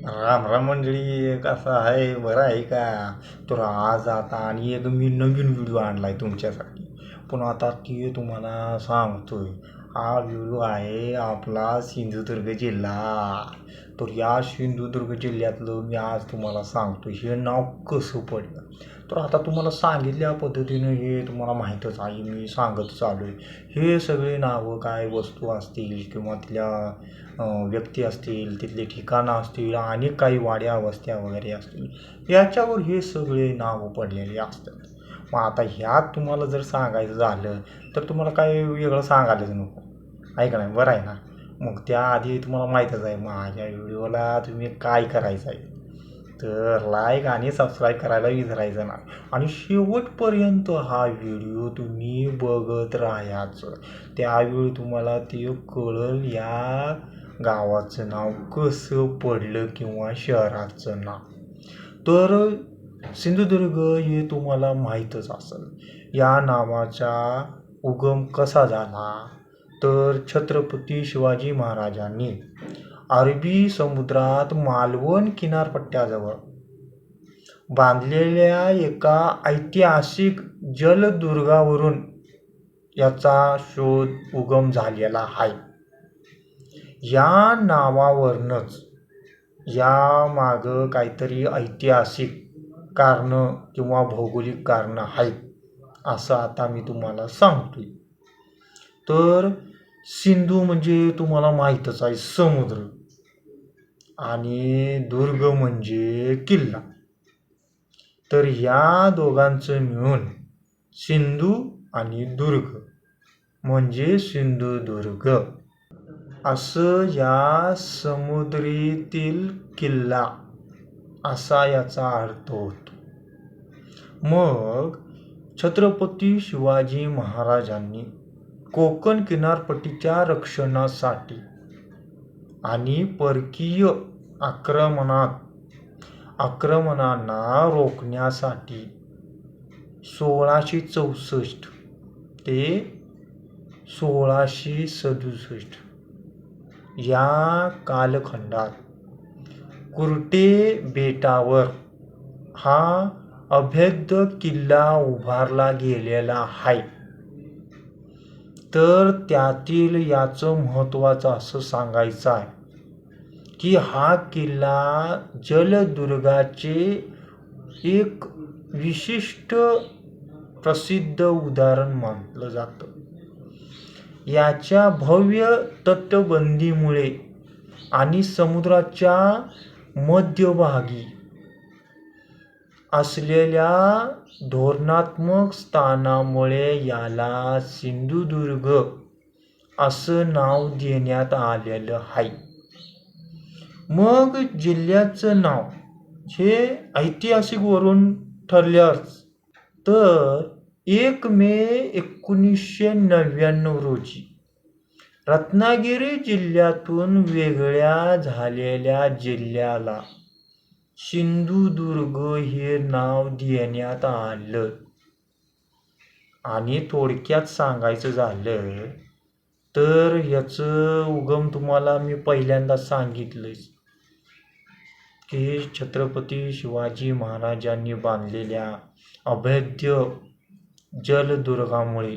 राम राम मंडळी, कसं आहे? बरं आहे का? तर आज आता आणि एक मी नवीन व्हिडिओ आणलाय तुमच्यासाठी. पण आता ते तुम्हाला सांगतोय. हा व्हिडिओ आहे आपला सिंधुदुर्ग जिल्हा. तर या सिंधुदुर्ग जिल्ह्यातलं मी आज तुम्हाला सांगतो हे नाव कसं पडलं. तर आता तुम्हाला सांगितल्या पद्धतीनं हे तुम्हाला माहीतच आहे, मी सांगत चालू आहे. हे सगळे नावं काय वस्तू असतील किंवा तिथल्या व्यक्ती असतील, तिथले ठिकाणं असतील आणि काही वाड्या वस्त्या वगैरे असतील, याच्यावर हे सगळे नावं पडलेले असतात. मग आता ह्यात तुम्हाला जर सांगायचं झालं तर तुम्हाला काही वेगळं सांगायलाच नको, आहे का नाही? बरं आहे ना? मग त्याआधी तुम्हाला माहीतच आहे माझ्या व्हिडिओला तुम्ही काय करायचं आहे. तर लाईक आणि सबस्क्राईब करायला विसरायचं ना, आणि शेवटपर्यंत हा व्हिडिओ तुम्ही बघत राहायचं. त्यावेळी तुम्हाला ते कळलं या गावाचं नाव कसं पडलं किंवा शहराचं नाव. तर सिंधुदुर्ग हे तुम्हाला माहीतच असेल. या नावाचा उगम कसा झाला, तर छत्रपती शिवाजी महाराजांनी अरबी समुद्रात मालवण किनारपट्ट्याजवळ बांधलेल्या एका ऐतिहासिक जलदुर्गावरून याचा उगम झालेला आहे. या नावावरनंच या मागं काहीतरी ऐतिहासिक कारणं किंवा भौगोलिक कारणं आहेत, असं आता मी तुम्हाला सांगतोय. तर सिंधू म्हणजे तुम्हाला माहीतच आहे समुद्र, आणि दुर्ग म्हणजे किल्ला. तर या दोघांचं मिळून सिंधू आणि दुर्ग म्हणजे सिंधुदुर्ग असं, या समुद्रीतील किल्ला असा याचा अर्थ होतो. मग छत्रपती शिवाजी महाराजांनी कोकण किनारपट्टीच्या रक्षणासाठी आणि परकीय आक्रमणांना रोखण्यासाठी 1664 ते 1667 या कालखंडात कुर्टे बेटावर हा अभेद्य किल्ला उभारला गेलेला आहे. तर त्यातील याचं महत्त्वाचं असं सांगायचं आहे की हा किल्ला जलदुर्गाचे एक विशिष्ट प्रसिद्ध उदाहरण मानलं जातं. याच्या भव्य तटबंदीमुळे आणि समुद्राच्या मध्यभागी असलेल्या धोरणात्मक स्थानामुळे याला सिंधुदुर्ग असं नाव देण्यात आलेलं आहे. मग जिल्ह्याचं नाव हे ऐतिहासिक वरून ठरल्यास, तर 1 मे 1999 रोजी रत्नागिरी जिल्ह्यातून वेगळ्या झालेल्या जिल्ह्याला सिंधुदुर्ग हे नाव देण्यात आलं. आणि थोडक्यात सांगायचं झालं तर ह्याचं उगम तुम्हाला मी पहिल्यांदा सांगितलंच की छत्रपती शिवाजी महाराजांनी बांधलेल्या अभेद्य जलदुर्गामुळे